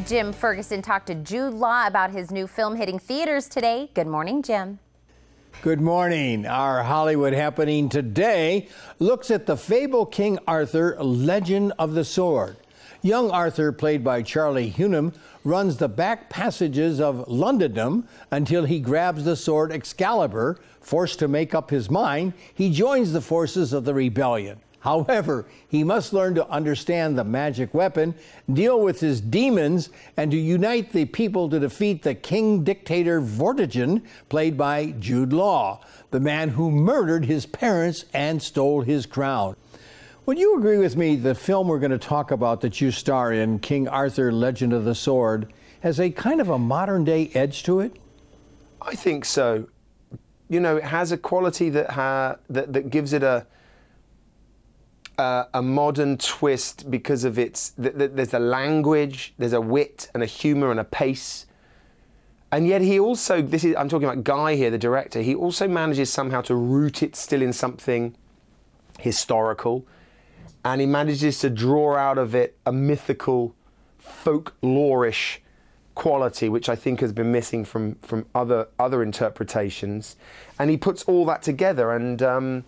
Jim Ferguson talked to Jude Law about his new film hitting theaters today. Good morning, Jim. Good morning. Our Hollywood happening today looks at the fable King Arthur, Legend of the Sword. Young Arthur, played by Charlie Hunnam, runs the back passages of Londondom until he grabs the sword Excalibur. Forced to make up his mind, he joins the forces of the rebellion. However, he must learn to understand the magic weapon, deal with his demons, and to unite the people to defeat the king dictator Vortigern, played by Jude Law, the man who murdered his parents and stole his crown. Would you agree with me the film we're going to talk about that you star in, King Arthur, Legend of the Sword, has a kind of a modern-day edge to it? I think so. You know, it has a quality that gives it a modern twist because of its, there's a language, there's a wit and a humour and a pace. And yet he also, I'm talking about Guy here, the director, he also manages somehow to root it still in something historical. And he manages to draw out of it a mythical, folklorish quality, which I think has been missing from other interpretations. And he puts all that together, and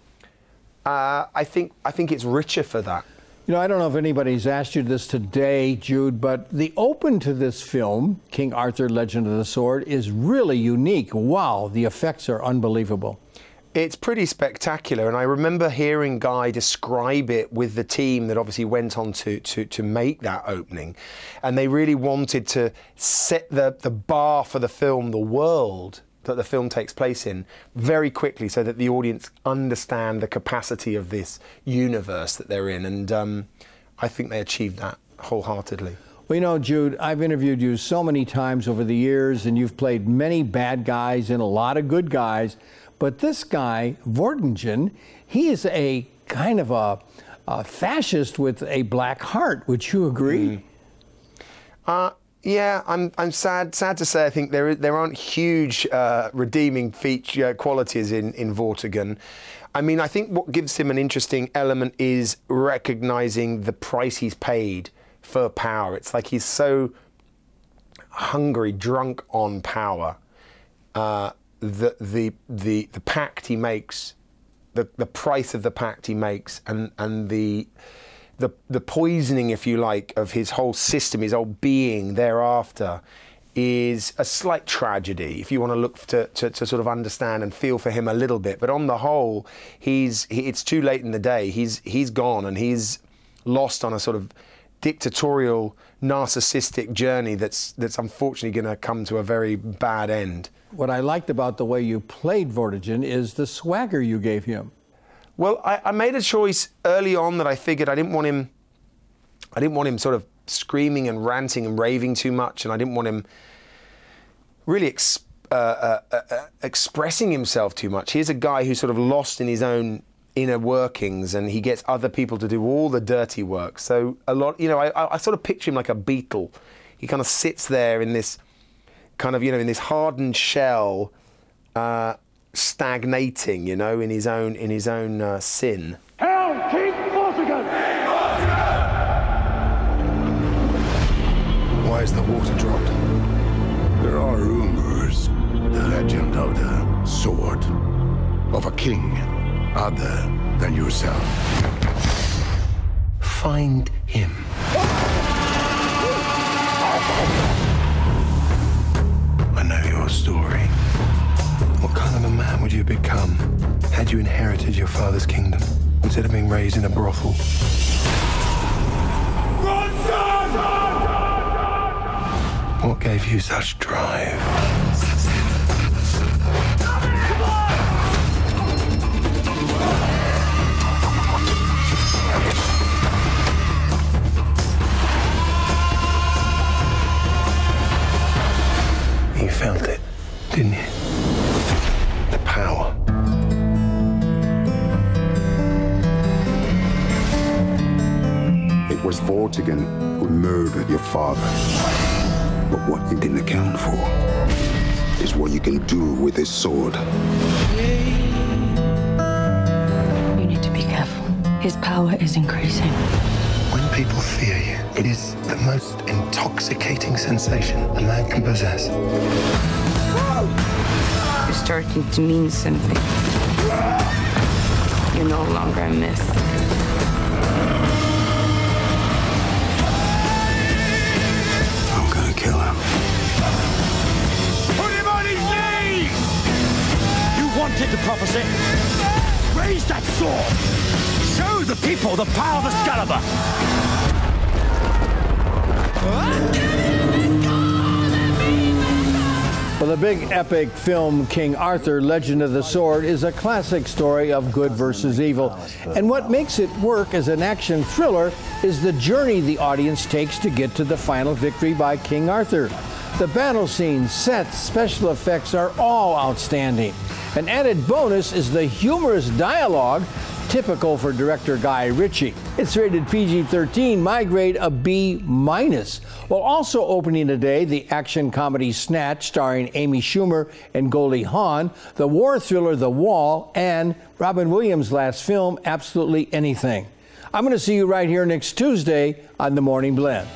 I think it's richer for that. You know, I don't know if anybody's asked you this today, Jude, but the open to this film, King Arthur, Legend of the Sword, is really unique. Wow, the effects are unbelievable. It's pretty spectacular, and I remember hearing Guy describe it with the team that obviously went on to make that opening, and they really wanted to set the bar for the film, the world that the film takes place in, very quickly so that the audience understand the capacity of this universe that they're in, and I think they achieved that wholeheartedly. Well, you know, Jude, I've interviewed you so many times over the years, and you've played many bad guys and a lot of good guys. But this guy, Vortigern, he is a kind of a fascist with a black heart. Would you agree? Yeah, I'm sad to say I think there aren't huge redeeming qualities in Vortigern. I mean, I think what gives him an interesting element is recognizing the price he's paid for power. It's like he's so hungry, drunk on power. The pact he makes, the price of the pact he makes, and the poisoning, if you like, of his whole system, his whole being thereafter, is a slight tragedy, if you want to look to sort of understand and feel for him a little bit. But on the whole, it's too late in the day. He's gone, and he's lost on a sort of dictatorial, narcissistic journey that's unfortunately going to come to a very bad end. What I liked about the way you played Vortigern is the swagger you gave him. Well, I made a choice early on that I figured I didn't want him sort of screaming and ranting and raving too much, and I didn't want him really expressing himself too much. Here's a guy who's sort of lost in his own inner workings, and he gets other people to do all the dirty work. So a lot, you know, I sort of picture him like a beetle. He kind of sits there in this kind of, you know, in this hardened shell, stagnating, you know, in his own sin. Hail King Vortigern! Why is the water dropped? There are rumors. The legend of the sword. Of a king other than yourself. Find him. I know your story. What kind of a man would you become had you inherited your father's kingdom instead of being raised in a brothel? What gave you such drive? You felt it, didn't you? The power. It was Vortigern who murdered your father. But what you didn't account for is what you can do with this sword. You need to be careful. His power is increasing. When people fear you, It is the most intoxicating sensation a man can possess. You're starting to mean something. You're no longer a myth. I'm gonna kill him. Put him on his knees! You wanted the prophecy. Raise that sword. Show the people the power of Excalibur. Well, the big epic film King Arthur, Legend of the Sword, is a classic story of good versus evil. And what makes it work as an action thriller is the journey the audience takes to get to the final victory by King Arthur. The battle scenes, sets, special effects are all outstanding. An added bonus is the humorous dialogue, typical for director Guy Ritchie. It's rated PG-13, my grade a B-. While also opening today, the action comedy Snatch, starring Amy Schumer and Goldie Hawn, the war thriller The Wall, and Robin Williams' last film, Absolutely Anything. I'm going to see you right here next Tuesday on The Morning Blend.